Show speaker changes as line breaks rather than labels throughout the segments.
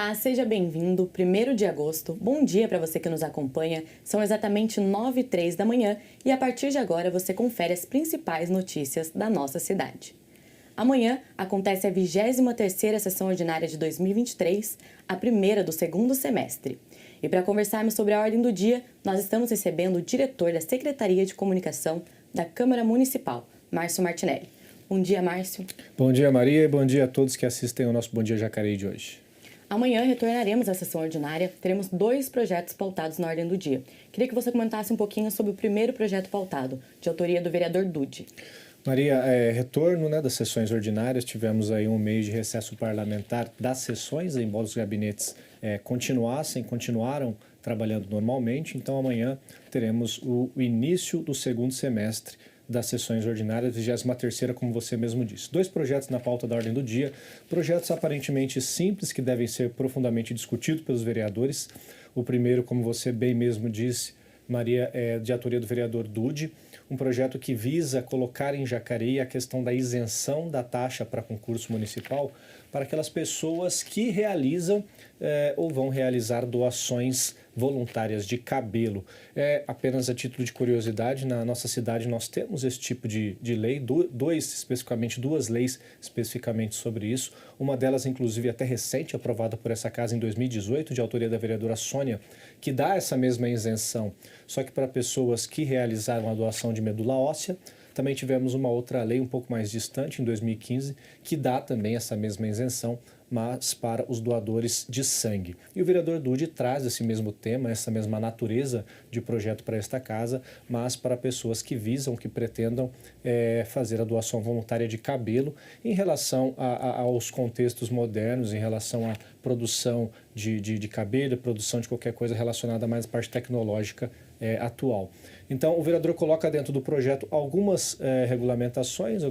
Olá, seja bem-vindo. 1º de agosto. Bom dia para você que nos acompanha. São exatamente 9h03 da manhã e a partir de agora você confere as principais notícias da nossa cidade. Amanhã acontece a 23ª sessão ordinária de 2023, a primeira do segundo semestre. E para conversarmos sobre a ordem do dia, nós estamos recebendo o diretor da Secretaria de Comunicação da Câmara Municipal, Márcio Martinelli. Bom dia, Márcio.
Bom dia, Maria, e bom dia a todos que assistem ao nosso Bom Dia Jacareí de hoje.
Amanhã retornaremos à sessão ordinária, teremos 2 projetos pautados na ordem do dia. Queria que você comentasse um pouquinho sobre o primeiro projeto pautado, de autoria do vereador Dude.
Maria, retorno das sessões ordinárias, tivemos aí um mês de recesso parlamentar das sessões, embora os gabinetes continuaram trabalhando normalmente, então amanhã teremos o início do segundo semestre das sessões ordinárias, 23ª, como você mesmo disse. 2 projetos na pauta da ordem do dia, projetos aparentemente simples que devem ser profundamente discutidos pelos vereadores. O primeiro, como você bem mesmo disse, Maria, é de autoria do vereador Dude, um projeto que visa colocar em Jacareí a questão da isenção da taxa para concurso municipal para aquelas pessoas que realizam ou vão realizar doações voluntárias de cabelo. Apenas a título de curiosidade, na nossa cidade nós temos esse tipo de lei, duas leis especificamente sobre isso. Uma delas, inclusive, até recente, aprovada por essa casa em 2018, de autoria da vereadora Sônia, que dá essa mesma isenção, só que para pessoas que realizaram a doação de medula óssea. Também tivemos uma outra lei um pouco mais distante, em 2015, que dá também essa mesma isenção, mas para os doadores de sangue. E o vereador Dude traz esse mesmo tema, essa mesma natureza de projeto para esta casa, mas para pessoas que visam, que pretendam fazer a doação voluntária de cabelo em relação aos contextos modernos, em relação à produção de cabelo, produção de qualquer coisa relacionada mais à parte tecnológica atual. Então, o vereador coloca dentro do projeto algumas regulamentações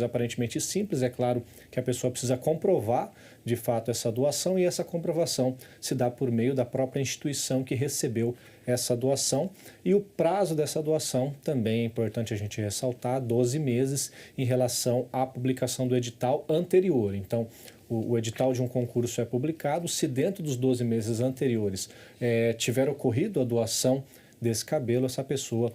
aparentemente simples. É claro que a pessoa precisa comprovar, de fato, essa doação, e essa comprovação se dá por meio da própria instituição que recebeu essa doação. E o prazo dessa doação também é importante a gente ressaltar, 12 meses em relação à publicação do edital anterior. Então, o edital de um concurso é publicado, se dentro dos 12 meses anteriores tiver ocorrido a doação desse cabelo, essa pessoa,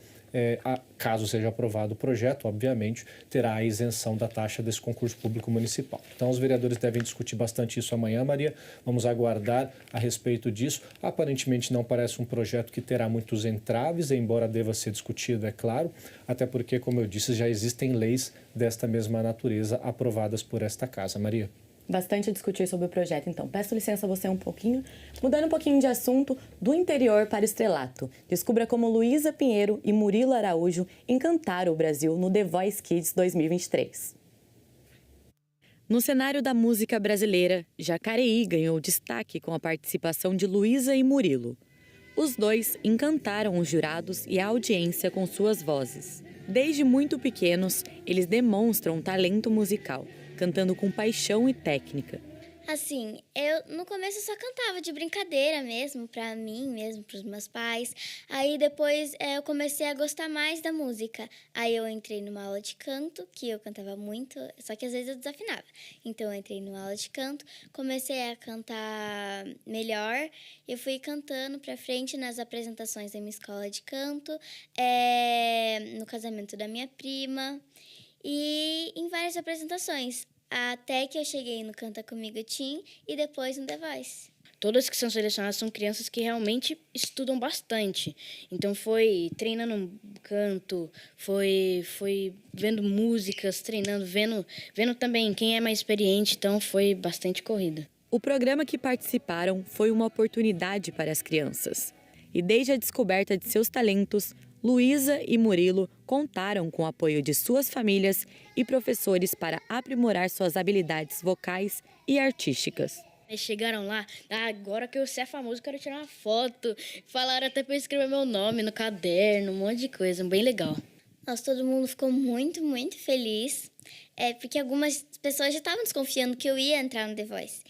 caso seja aprovado o projeto, obviamente, terá a isenção da taxa desse concurso público municipal. Então, os vereadores devem discutir bastante isso amanhã, Maria. Vamos aguardar a respeito disso. Aparentemente, não parece um projeto que terá muitos entraves, embora deva ser discutido, é claro, até porque, como eu disse, já existem leis desta mesma natureza aprovadas por esta casa. Maria.
Bastante a discutir sobre o projeto, então. Peço licença a você um pouquinho. Mudando um pouquinho de assunto, do interior para o estrelato. Descubra como Luísa Pinheiro e Murilo Araújo encantaram o Brasil no The Voice Kids 2023. No cenário da música brasileira, Jacareí ganhou destaque com a participação de Luísa e Murilo. Os dois encantaram os jurados e a audiência com suas vozes. Desde muito pequenos, eles demonstram um talento musical, cantando com paixão e técnica.
Assim, eu no começo só cantava de brincadeira mesmo, pra mim mesmo, pros meus pais. Aí depois eu comecei a gostar mais da música. Aí eu entrei numa aula de canto, que eu cantava muito, só que às vezes eu desafinava. Então eu entrei numa aula de canto, comecei a cantar melhor. Eu fui cantando pra frente nas apresentações da minha escola de canto, no casamento da minha prima e em várias apresentações. Até que eu cheguei no Canta Comigo Tim e depois no The Voice.
Todas que são selecionadas são crianças que realmente estudam bastante. Então foi treinando canto, foi vendo músicas, treinando, vendo também quem é mais experiente, então foi bastante corrida.
O programa que participaram foi uma oportunidade para as crianças. E desde a descoberta de seus talentos, Luísa e Murilo contaram com o apoio de suas famílias e professores para aprimorar suas habilidades vocais e artísticas.
Eles chegaram lá, agora que eu sei a famosa, eu quero tirar uma foto. Falaram até para eu escrever meu nome no caderno, um monte de coisa, bem legal.
Nossa, todo mundo ficou muito, muito feliz, porque algumas pessoas já estavam desconfiando que eu ia entrar no The Voice.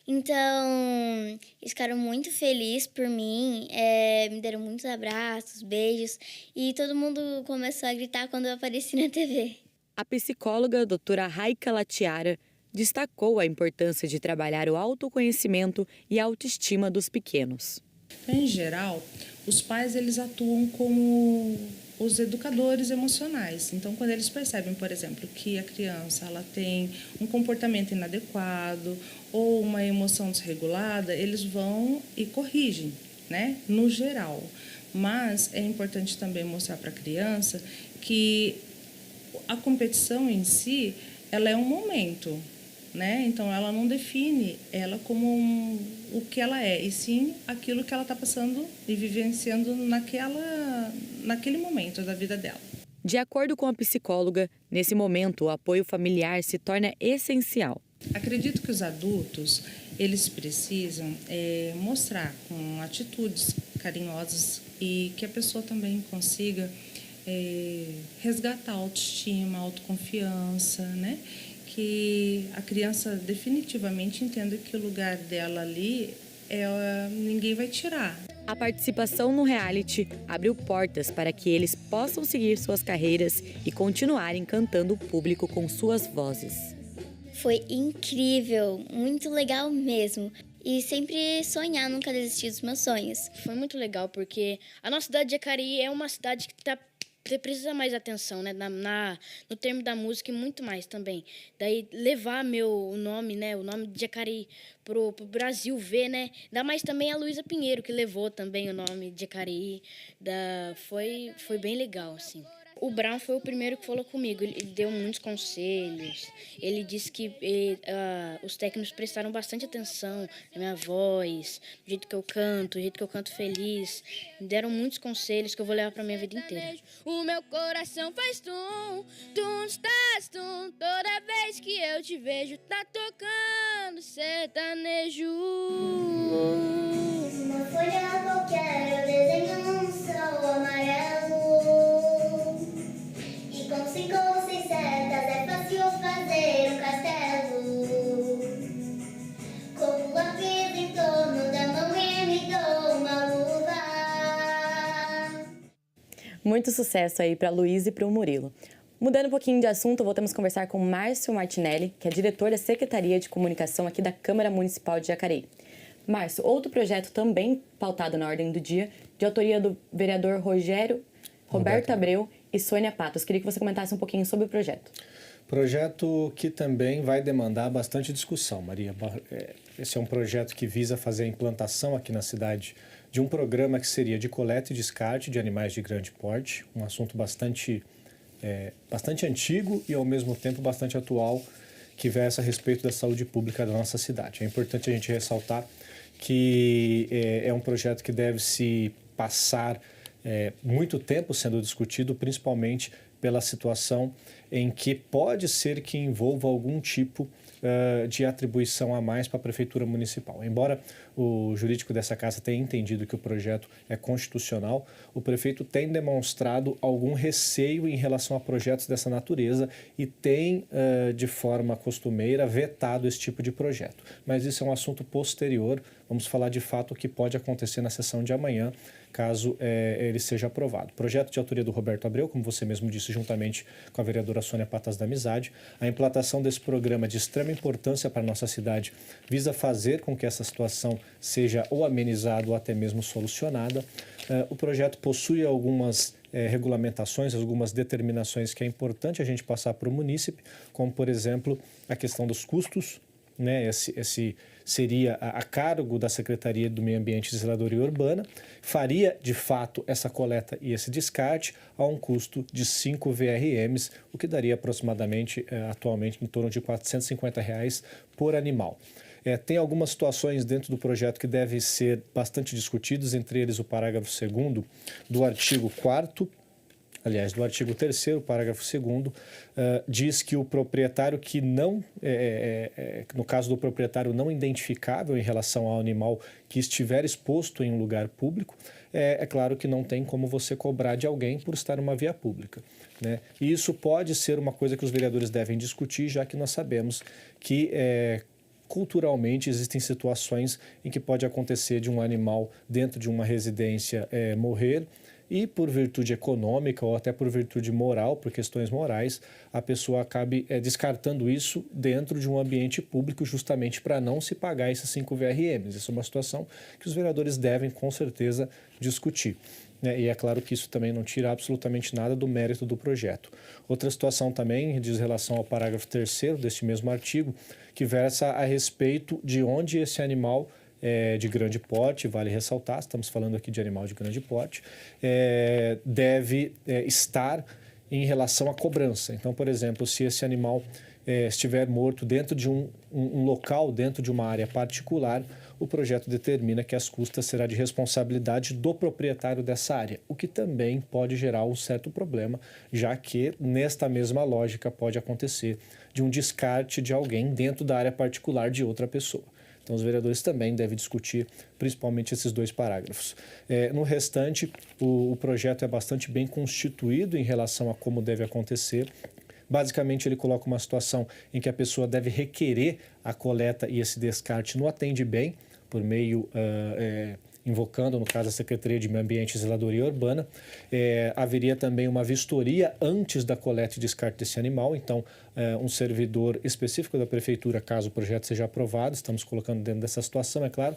Então, eles ficaram muito felizes por mim, me deram muitos abraços, beijos, e todo mundo começou a gritar quando eu apareci na TV.
A psicóloga doutora Raika Latiara destacou a importância de trabalhar o autoconhecimento e a autoestima dos pequenos.
Em geral, os pais eles atuam como os educadores emocionais. Então, quando eles percebem, por exemplo, que a criança ela tem um comportamento inadequado ou uma emoção desregulada, eles vão e corrigem, né? No geral. Mas é importante também mostrar para a criança que a competição em si, ela é um momento, né? Então, ela não define ela como o que ela é, e sim aquilo que ela está passando e vivenciando naquele momento da vida dela.
De acordo com a psicóloga, nesse momento o apoio familiar se torna essencial.
Acredito que os adultos, eles precisam mostrar com atitudes carinhosas e que a pessoa também consiga resgatar a autoestima, a autoconfiança, né? Que a criança definitivamente entenda que o lugar dela ali ninguém vai tirar.
A participação no reality abriu portas para que eles possam seguir suas carreiras e continuar encantando o público com suas vozes.
Foi incrível, muito legal mesmo. E sempre sonhar, nunca desistir dos meus sonhos.
Foi muito legal porque a nossa cidade de Jacareí é uma cidade que precisa mais atenção, né? No termo da música e muito mais também. Daí levar o nome, né? O nome de Jacareí pro Brasil ver, né? Ainda mais também a Luísa Pinheiro, que levou também o nome de Jacareí. Foi bem legal, assim. O Brown foi o primeiro que falou comigo, ele deu muitos conselhos, ele disse que os técnicos prestaram bastante atenção na minha voz, do jeito que eu canto, do jeito que eu canto feliz, me deram muitos conselhos que eu vou levar pra minha vida inteira. O meu coração faz tum, tum, estás tum, toda vez que eu te vejo tá tocando sertanejo.
Uma folha qualquer, eu desenho um sol amarelo. Com 5 ou 6 setas é fácil fazer um castelo. Com o lápis em torno da mão e me dou uma luva.
Muito sucesso aí para a Luísa e para o Murilo. Mudando um pouquinho de assunto, voltamos a conversar com Márcio Martinelli, que é diretor da Secretaria de Comunicação aqui da Câmara Municipal de Jacareí. Márcio, outro projeto também pautado na ordem do dia, de autoria do vereador Roberto Abreu e Sônia Patos. Queria que você comentasse um pouquinho sobre o projeto.
Projeto que também vai demandar bastante discussão, Maria. Esse é um projeto que visa fazer a implantação aqui na cidade de um programa que seria de coleta e descarte de animais de grande porte, um assunto bastante antigo e, ao mesmo tempo, bastante atual, que versa a respeito da saúde pública da nossa cidade. É importante a gente ressaltar que é um projeto que deve se passar muito tempo sendo discutido, principalmente pela situação em que pode ser que envolva algum tipo de atribuição a mais para a Prefeitura Municipal. Embora o jurídico dessa casa tenha entendido que o projeto é constitucional, o prefeito tem demonstrado algum receio em relação a projetos dessa natureza e tem, de forma costumeira, vetado esse tipo de projeto. Mas isso é um assunto posterior, vamos falar de fato o que pode acontecer na sessão de amanhã, caso ele seja aprovado. Projeto de autoria do Roberto Abreu, como você mesmo disse, juntamente com a vereadora Sônia Patas da Amizade. A implantação desse programa de extrema importância para a nossa cidade visa fazer com que essa situação seja ou amenizada ou até mesmo solucionada. O projeto possui algumas regulamentações, algumas determinações que é importante a gente passar para o munícipe, como, por exemplo, a questão dos custos, né? Esse seria a cargo da Secretaria do Meio Ambiente e Zeladoria Urbana, faria, de fato, essa coleta e esse descarte a um custo de 5 VRMs, o que daria aproximadamente, atualmente, em torno de R$ 450 por animal. Tem algumas situações dentro do projeto que devem ser bastante discutidas, entre eles o parágrafo 2º do artigo 4º, aliás, do artigo 3º, parágrafo 2º, diz que o proprietário que não, no caso do proprietário não identificável em relação ao animal que estiver exposto em um lugar público, é claro que não tem como você cobrar de alguém por estar numa via pública, né? E isso pode ser uma coisa que os vereadores devem discutir, já que nós sabemos que culturalmente existem situações em que pode acontecer de um animal dentro de uma residência morrer e por virtude econômica ou até por virtude moral, por questões morais, a pessoa acabe descartando isso dentro de um ambiente público justamente para não se pagar esses 5 VRMs. Essa é uma situação que os vereadores devem, com certeza, discutir. E é claro que isso também não tira absolutamente nada do mérito do projeto. Outra situação também diz relação ao parágrafo 3º deste mesmo artigo, que versa a respeito de onde esse animal de grande porte, vale ressaltar, estamos falando aqui de animal de grande porte, deve estar em relação à cobrança. Então, por exemplo, se esse animal estiver morto dentro de um local, dentro de uma área particular, o projeto determina que as custas será de responsabilidade do proprietário dessa área, o que também pode gerar um certo problema, já que nesta mesma lógica pode acontecer de um descarte de alguém dentro da área particular de outra pessoa. Então, os vereadores também devem discutir principalmente esses 2 parágrafos. No restante, o projeto é bastante bem constituído em relação a como deve acontecer. Basicamente, ele coloca uma situação em que a pessoa deve requerer a coleta e esse descarte no Atende Bem, por meio, invocando, no caso, a Secretaria de Meio Ambiente e Zeladoria Urbana. Haveria também uma vistoria antes da coleta e descarte desse animal. Então, um servidor específico da Prefeitura, caso o projeto seja aprovado, estamos colocando dentro dessa situação, é claro,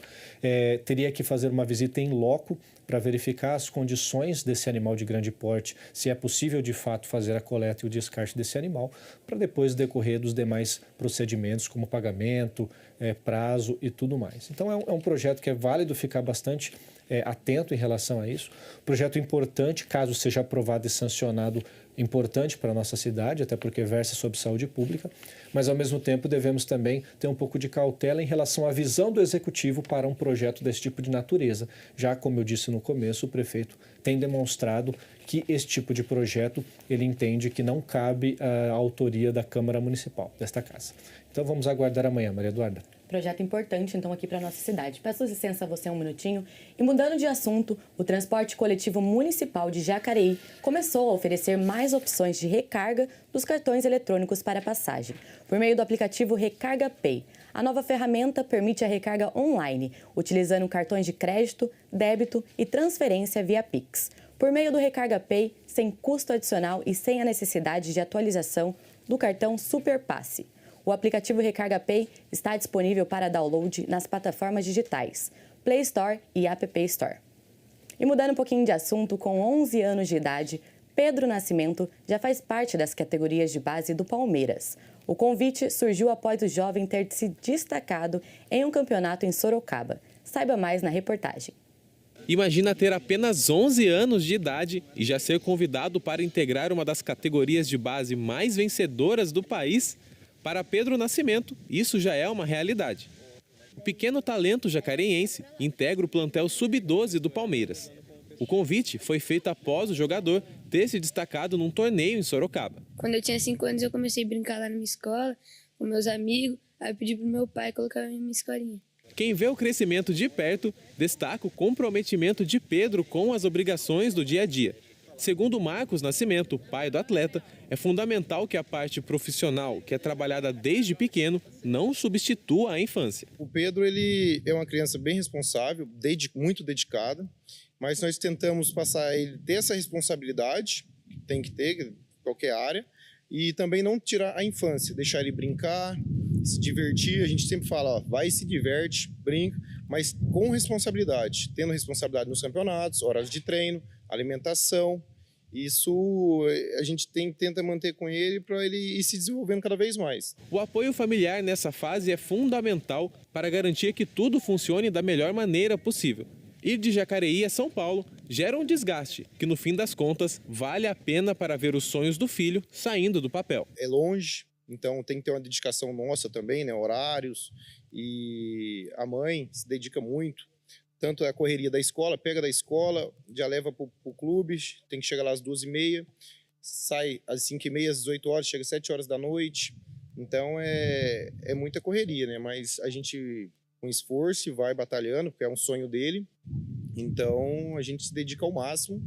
teria que fazer uma visita em loco para verificar as condições desse animal de grande porte, se é possível de fato fazer a coleta e o descarte desse animal, para depois decorrer dos demais procedimentos, como pagamento, prazo e tudo mais. Então, é um projeto que é válido ficar bastante atento em relação a isso. Projeto importante, caso seja aprovado e sancionado, importante para a nossa cidade, até porque versa sobre saúde pública, mas ao mesmo tempo devemos também ter um pouco de cautela em relação à visão do Executivo para um projeto desse tipo de natureza. Já, como eu disse no começo, o prefeito tem demonstrado que esse tipo de projeto ele entende que não cabe a autoria da Câmara Municipal, desta casa. Então vamos aguardar amanhã, Maria Eduarda.
Projeto importante, então, aqui para a nossa cidade. Peço licença a você um minutinho. E mudando de assunto, o transporte coletivo municipal de Jacareí começou a oferecer mais opções de recarga dos cartões eletrônicos para passagem, por meio do aplicativo Recarga Pay. A nova ferramenta permite a recarga online, utilizando cartões de crédito, débito e transferência via Pix. Por meio do Recarga Pay, sem custo adicional e sem a necessidade de atualização do cartão Superpasse. O aplicativo Recarga Pay está disponível para download nas plataformas digitais Play Store e App Store. E mudando um pouquinho de assunto, com 11 anos de idade, Pedro Nascimento já faz parte das categorias de base do Palmeiras. O convite surgiu após o jovem ter se destacado em um campeonato em Sorocaba. Saiba mais na reportagem.
Imagina ter apenas 11 anos de idade e já ser convidado para integrar uma das categorias de base mais vencedoras do país? Para Pedro Nascimento, isso já é uma realidade. O pequeno talento jacareense integra o plantel Sub-12 do Palmeiras. O convite foi feito após o jogador ter se destacado num torneio em Sorocaba.
Quando eu tinha 5 anos, eu comecei a brincar lá na minha escola, com meus amigos. Aí eu pedi pro meu pai colocar na minha escolinha.
Quem vê o crescimento de perto, destaca o comprometimento de Pedro com as obrigações do dia a dia. Segundo Marcos Nascimento, pai do atleta, é fundamental que a parte profissional, que é trabalhada desde pequeno, não substitua a infância.
O Pedro ele é uma criança bem responsável, muito dedicada, mas nós tentamos passar ele ter essa responsabilidade, que tem que ter em qualquer área, e também não tirar a infância, deixar ele brincar, se divertir. A gente sempre fala, ó, vai e se diverte, brinca, mas com responsabilidade, tendo responsabilidade nos campeonatos, horas de treino, alimentação. Isso a gente tenta manter com ele para ele ir se desenvolvendo cada vez mais.
O apoio familiar nessa fase é fundamental para garantir que tudo funcione da melhor maneira possível. Ir de Jacareí a São Paulo gera um desgaste, que no fim das contas vale a pena para ver os sonhos do filho saindo do papel.
É longe, então tem que ter uma dedicação nossa também, né? Horários, e a mãe se dedica muito. Tanto a correria da escola, pega da escola, já leva para o clube, tem que chegar lá às 12h30, sai às 5h30, às 18 horas, chega às 7 horas da noite. Então é muita correria, né? Mas a gente, com esforço, vai batalhando, porque é um sonho dele. Então a gente se dedica ao máximo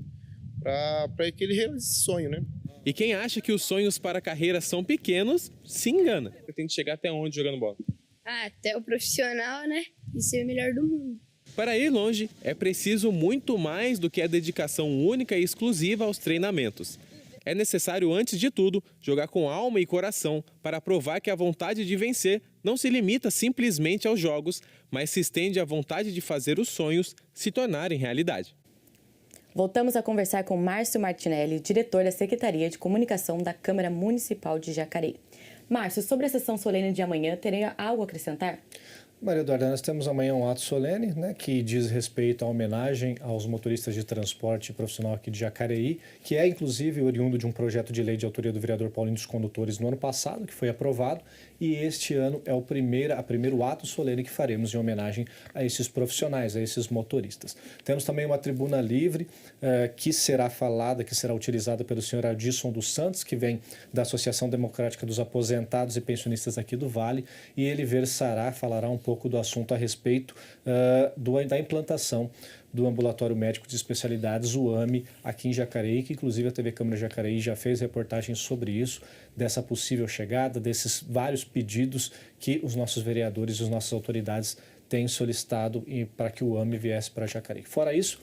para que ele realize esse sonho, né?
E quem acha que os sonhos para a carreira são pequenos, se engana.
Você tem que chegar até onde jogando bola?
Até o profissional, né? E ser o melhor do mundo.
Para ir longe, é preciso muito mais do que a dedicação única e exclusiva aos treinamentos. É necessário, antes de tudo, jogar com alma e coração para provar que a vontade de vencer não se limita simplesmente aos jogos, mas se estende à vontade de fazer os sonhos se tornarem realidade.
Voltamos a conversar com Márcio Martinelli, diretor da Secretaria de Comunicação da Câmara Municipal de Jacareí. Márcio, sobre a sessão solene de amanhã, teria algo a acrescentar?
Maria Eduarda, nós temos amanhã um ato solene, né, que diz respeito à homenagem aos motoristas de transporte profissional aqui de Jacareí, que é inclusive oriundo de um projeto de lei de autoria do vereador Paulinho dos Condutores no ano passado, que foi aprovado, e este ano é o primeiro ato solene que faremos em homenagem a esses profissionais, a esses motoristas. Temos também uma tribuna livre que será falada, que será utilizada pelo senhor Adilson dos Santos, que vem da Associação Democrática dos Aposentados e Pensionistas aqui do Vale, e ele falará um pouco do assunto a respeito da implantação do Ambulatório Médico de Especialidades, o AME, aqui em Jacareí, que inclusive a TV Câmara Jacareí já fez reportagens sobre isso, dessa possível chegada, desses vários pedidos que os nossos vereadores e as nossas autoridades têm solicitado para que o AME viesse para Jacareí. Fora isso,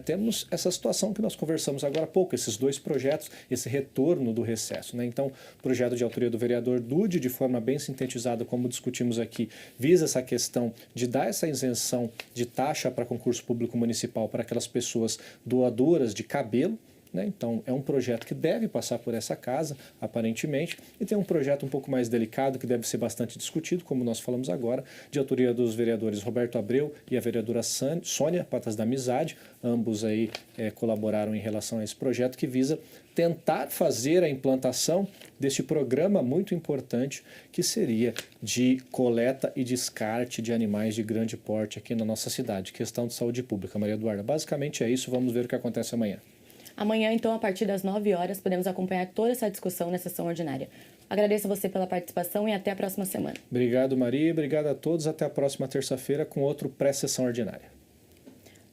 temos essa situação que nós conversamos agora há pouco, esses dois projetos, esse retorno do recesso, né? Então, o projeto de autoria do vereador Dude, de forma bem sintetizada, como discutimos aqui, visa essa questão de dar essa isenção de taxa para concurso público municipal para aquelas pessoas doadoras de cabelo, né? Então, é um projeto que deve passar por essa casa, aparentemente, e tem um projeto um pouco mais delicado, que deve ser bastante discutido, como nós falamos agora, de autoria dos vereadores Roberto Abreu e a vereadora Sônia Patas da Amizade. Ambos aí colaboraram em relação a esse projeto, que visa tentar fazer a implantação deste programa muito importante, que seria de coleta e descarte de animais de grande porte aqui na nossa cidade. Questão de saúde pública, Maria Eduarda. Basicamente é isso, vamos ver o que acontece amanhã.
Amanhã, então, a partir das 9 horas, podemos acompanhar toda essa discussão na sessão ordinária. Agradeço a você pela participação e até a próxima semana.
Obrigado, Maria. Obrigado a todos. Até a próxima terça-feira com outro pré-sessão ordinária.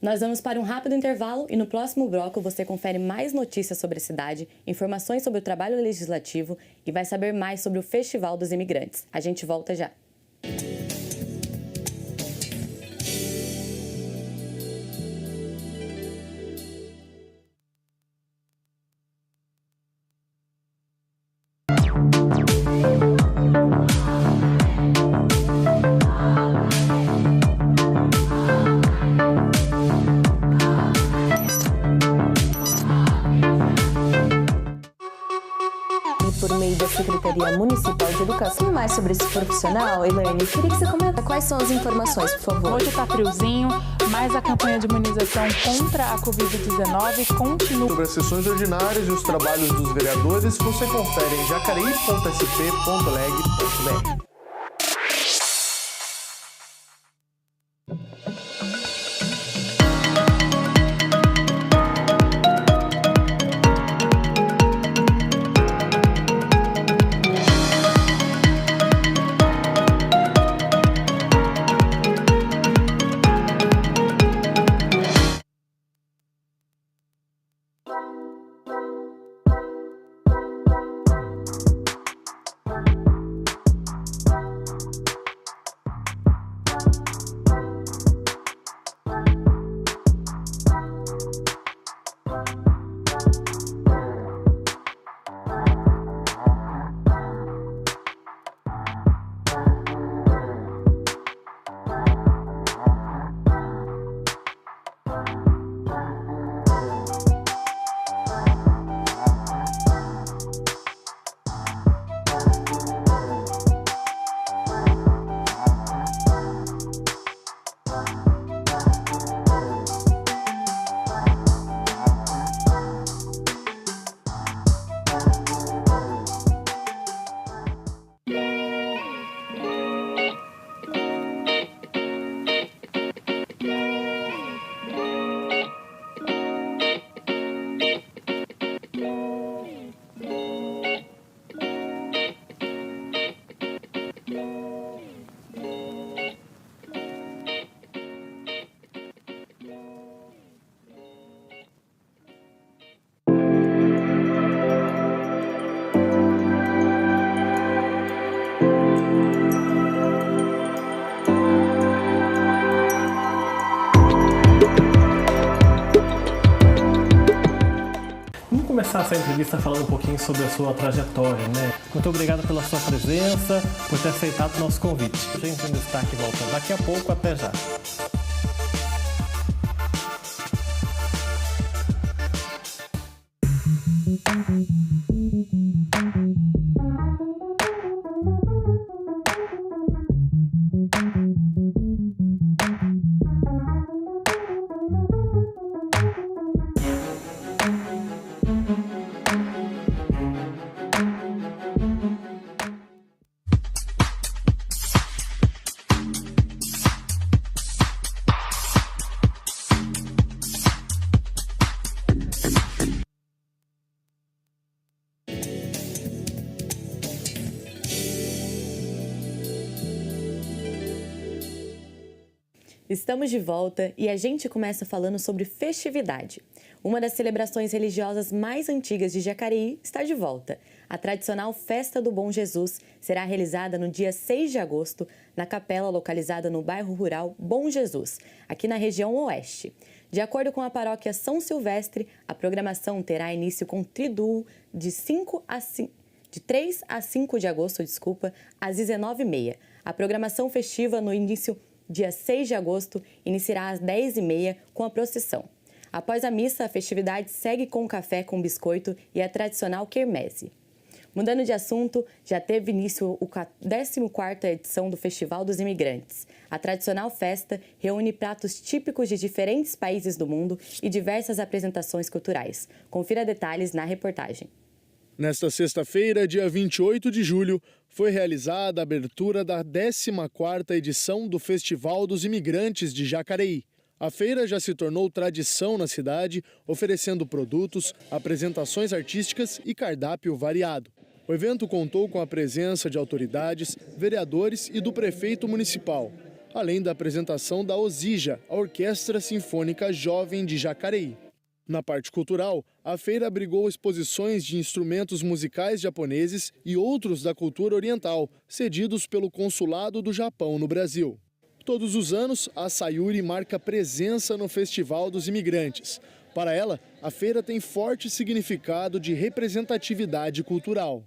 Nós vamos para um rápido intervalo e no próximo bloco você confere mais notícias sobre a cidade, informações sobre o trabalho legislativo e vai saber mais sobre o Festival dos Imigrantes. A gente volta já.
Por meio da Secretaria Municipal de Educação. Mais sobre esse profissional, Elaine, queria que você comentasse quais são as informações, por favor.
Hoje está friozinho, mas a campanha de imunização contra a Covid-19 continua.
Sobre as sessões ordinárias e os trabalhos dos vereadores, você confere em jacareí.sp.leg.br.
começar essa entrevista falando um pouquinho sobre a sua trajetória, né? Muito obrigado pela sua presença, por ter aceitado o nosso convite. A gente no Destaque volta daqui a pouco, até já.
Estamos de volta e a gente começa falando sobre festividade. Uma das celebrações religiosas mais antigas de Jacareí está de volta. A tradicional Festa do Bom Jesus será realizada no dia 6 de agosto, na capela localizada no bairro rural Bom Jesus, aqui na região oeste. De acordo com a paróquia São Silvestre, a programação terá início com triduo de 3 a 5 de agosto, às 19h30. A programação festiva no início dia 6 de agosto, iniciará às 10h30 com a procissão. Após a missa, a festividade segue com café com biscoito e a tradicional quermesse. Mudando de assunto, já teve início a 14ª edição do Festival dos Imigrantes. A tradicional festa reúne pratos típicos de diferentes países do mundo e diversas apresentações culturais. Confira detalhes na reportagem.
Nesta sexta-feira, dia 28 de julho, foi realizada a abertura da 14ª edição do Festival dos Imigrantes de Jacareí. A feira já se tornou tradição na cidade, oferecendo produtos, apresentações artísticas e cardápio variado. O evento contou com a presença de autoridades, vereadores e do prefeito municipal, além da apresentação da OSIJA, a Orquestra Sinfônica Jovem de Jacareí. Na parte cultural, a feira abrigou exposições de instrumentos musicais japoneses e outros da cultura oriental, cedidos pelo Consulado do Japão no Brasil. Todos os anos, a Sayuri marca presença no Festival dos Imigrantes. Para ela, a feira tem forte significado de representatividade cultural.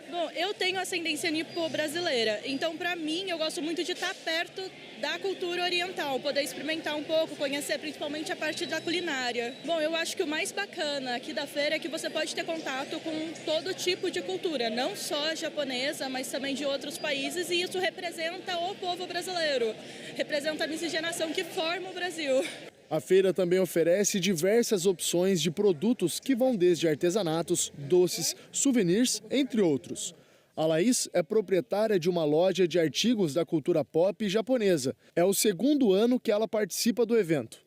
Bom, eu tenho ascendência nipo-brasileira, então para mim eu gosto muito de estar perto da cultura oriental, poder experimentar um pouco, conhecer principalmente a parte da culinária. Bom, eu acho que o mais bacana aqui da feira é que você pode ter contato com todo tipo de cultura, não só japonesa, mas também de outros países, e isso representa o povo brasileiro, representa a miscigenação que forma o Brasil.
A feira também oferece diversas opções de produtos que vão desde artesanatos, doces, souvenirs, entre outros. A Laís é proprietária de uma loja de artigos da cultura pop japonesa. É o 2º ano que ela participa do evento.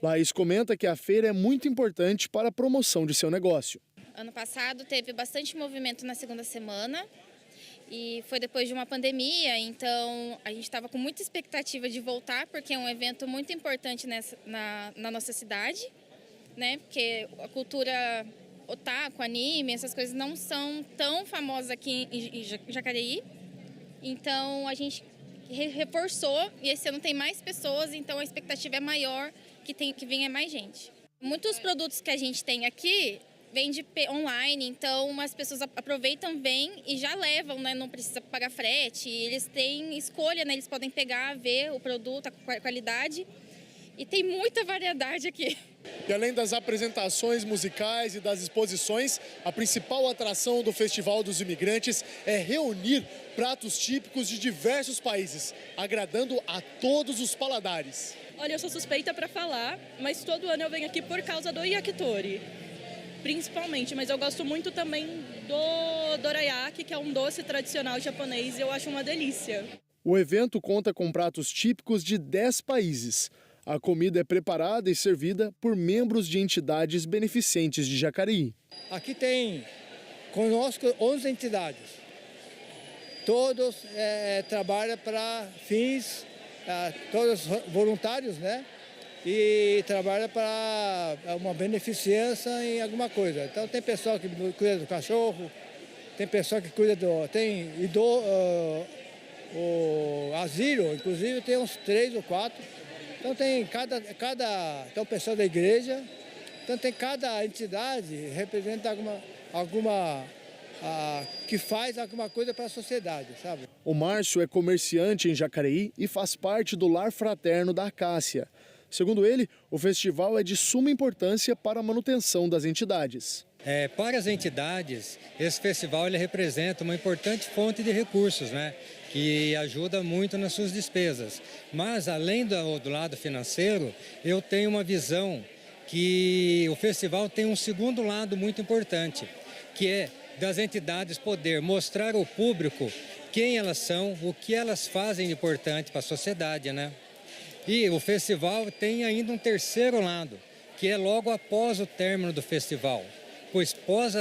Laís comenta que a feira é muito importante para a promoção de seu negócio.
Ano passado teve bastante movimento na segunda semana. E foi depois de uma pandemia, então a gente estava com muita expectativa de voltar, porque é um evento muito importante na nossa cidade, né? Porque a cultura otaku, anime, essas coisas não são tão famosas aqui em Jacareí. Então a gente reforçou e esse ano tem mais pessoas, então a expectativa é maior que venha mais gente. Muitos produtos que a gente tem aqui vende online, então as pessoas aproveitam, vêm e já levam, né? Não precisa pagar frete, eles têm escolha, né? Eles podem pegar, ver o produto, a qualidade, e tem muita variedade aqui.
E além das apresentações musicais e das exposições, a principal atração do Festival dos Imigrantes é reunir pratos típicos de diversos países, agradando a todos os paladares.
Olha, eu sou suspeita para falar, mas todo ano eu venho aqui por causa do yakitori. Principalmente, mas eu gosto muito também do dorayaki, que é um doce tradicional japonês, e eu acho uma delícia.
O evento conta com pratos típicos de 10 países. A comida é preparada e servida por membros de entidades beneficentes de Jacareí.
Aqui tem conosco 11 entidades. Todos trabalham para fins, todos voluntários, né? E trabalha para uma beneficência em alguma coisa. Então tem pessoal que cuida do cachorro, tem pessoal que cuida o asilo, inclusive tem uns 3 ou 4. Então tem o pessoal da igreja, Então tem cada entidade representa alguma que faz alguma coisa para a sociedade, sabe?
O Márcio é comerciante em Jacareí e faz parte do Lar Fraterno da Acácia. Segundo ele, o festival é de suma importância para a manutenção das entidades.
Para as entidades, esse festival ele representa uma importante fonte de recursos, né? Que ajuda muito nas suas despesas. Mas, além do lado financeiro, eu tenho uma visão que o festival tem um segundo lado muito importante, que é das entidades poder mostrar ao público quem elas são, o que elas fazem de importante para a sociedade, né? E o festival tem ainda um terceiro lado, que é logo após o término do festival. Pois após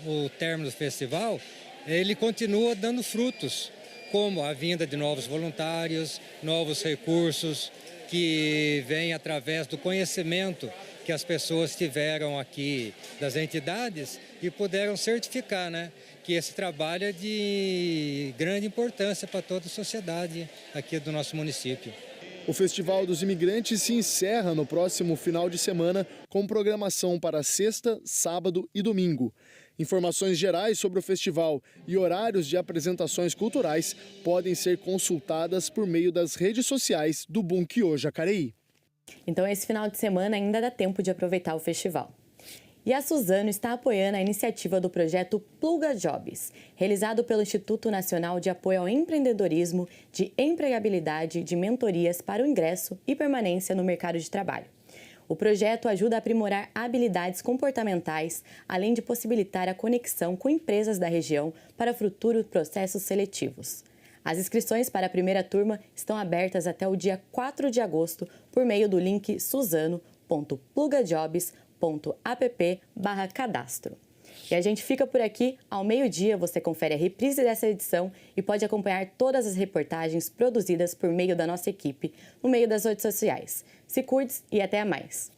o término do festival, ele continua dando frutos, como a vinda de novos voluntários, novos recursos, que vêm através do conhecimento que as pessoas tiveram aqui das entidades e puderam certificar, né, que esse trabalho é de grande importância para toda a sociedade aqui do nosso município.
O Festival dos Imigrantes se encerra no próximo final de semana com programação para sexta, sábado e domingo. Informações gerais sobre o festival e horários de apresentações culturais podem ser consultadas por meio das redes sociais do Bunkyo Jacareí.
Então, esse final de semana ainda dá tempo de aproveitar o festival. E a Suzano está apoiando a iniciativa do projeto Pluga Jobs, realizado pelo Instituto Nacional de Apoio ao Empreendedorismo, de Empregabilidade, de Mentorias para o Ingresso e Permanência no Mercado de Trabalho. O projeto ajuda a aprimorar habilidades comportamentais, além de possibilitar a conexão com empresas da região para futuros processos seletivos. As inscrições para a primeira turma estão abertas até o dia 4 de agosto por meio do link suzano.plugajobs.app/cadastro. E a gente fica por aqui. Ao meio-dia você confere a reprise dessa edição e pode acompanhar todas as reportagens produzidas por meio da nossa equipe no meio das redes sociais. Se cuide e até mais!